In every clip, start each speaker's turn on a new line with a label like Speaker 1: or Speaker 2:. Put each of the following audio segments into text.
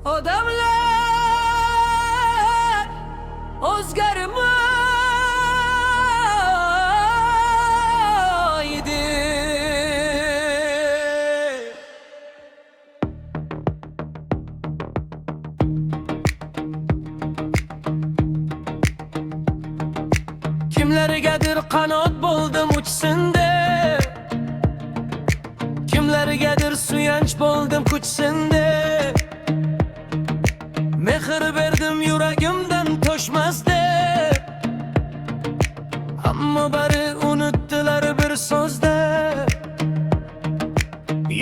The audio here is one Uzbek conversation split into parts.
Speaker 1: Odamlar o'zgarmaydi. Kimlargadir qanot bo'ldim uchsin deb, kimlargadir suyanch bo'ldim kuchsin deb, mehr berdim yuragimdan to'shmas deb, ammo bari unutdilar bir so'zda.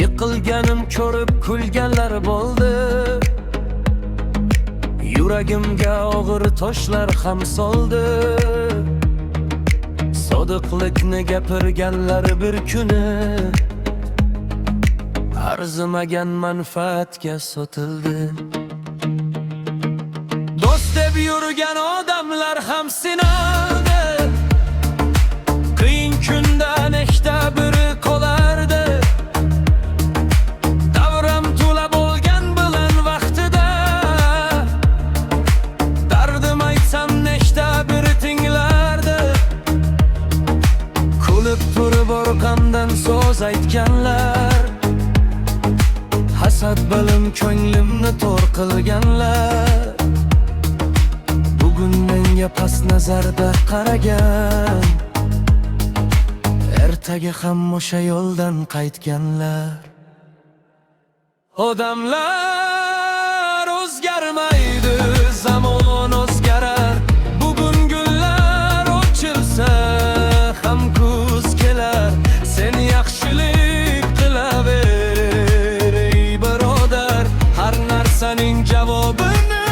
Speaker 1: Yiqilganim ko'rib kulganlar bo'ldi, yuragimga og'ir toshlar ham soldi. Sodiqlikni gapirganlar bir kuni arzimagan manfaatga sotildi. Do'st deb yurgan odamlar ham sinaldi, qiyin kunda nechta biri qolardi. Davram to'la bo'lgan bilan vaqtida, dardim aytsam nechta biri tinglardi. Kulib turib orqamdan so'z aytganlar, hasad bilim ko'nglimni to'r qilganlar. Bugun menga past nazarda qaragan, ertaga ham o'sha yo'ldan qaytganlar. Odamlar o'zgarmaydi, zamon o'zgarar. Bugun gullar ochilsa ham kuz kelar. Sen yaxshilik qilaver ey birodar, har narsaning javobini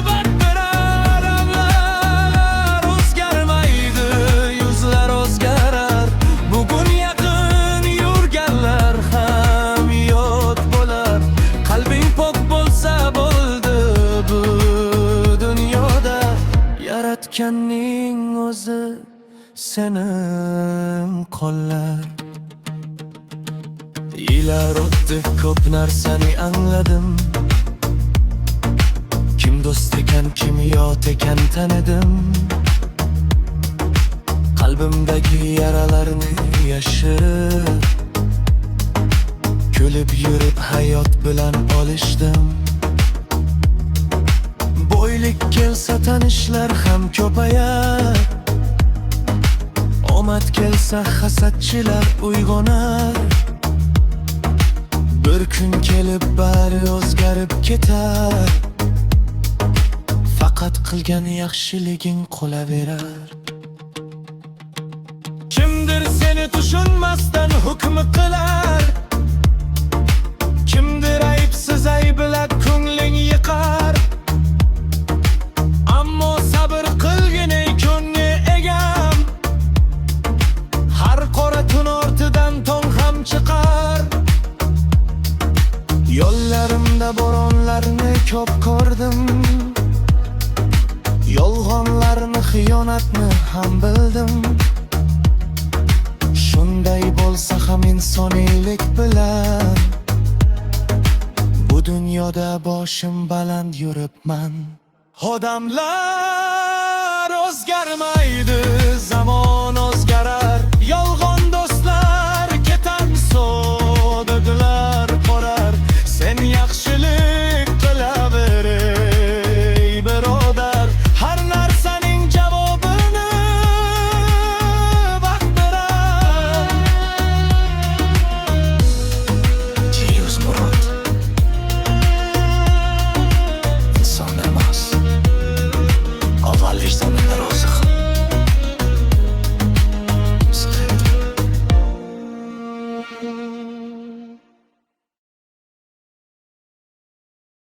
Speaker 1: vaqt berar. Odamlar o'zgarmaydi, yuzlar o'zgarar. Bugun yaqin yurganlar ham yod bo'lar. Qalbing pok bo'lsa bo'ldi bu dunyoda, yaratganning o'zi seni qo'llar. Yillar o'tdi, ko'p narsani angladim. Kim do'st ekan, kim yot ekan tanidim. Qalbimdagi yaralarni yashirib, kulib yurib hayot bilan olishdim. Boylik kelsa tanishlar ham ko'payar, omad kelsa hasadchilar uyg'onar. Bir kun kelib bari o'zgarib ketar, faqat qilgan yaxshiliging qolaverar. Kimdir seni tushunmasdan hukm qilar, kimdir aybsiz ayblab ko'ngling yiqar. Ammo sabr qilgin ey ko'ngli egam, har qora tun ortidan tong ham chiqar. Yo'llarimda bo'ronlarni ko'p ko'rdim, yolg'onlarni, xiyonatni ham bildim. Shunday bo'lsa ham insoniylik bilan bu dunyoda boshim baland yuribman. Odamlar o'zgarmaydi,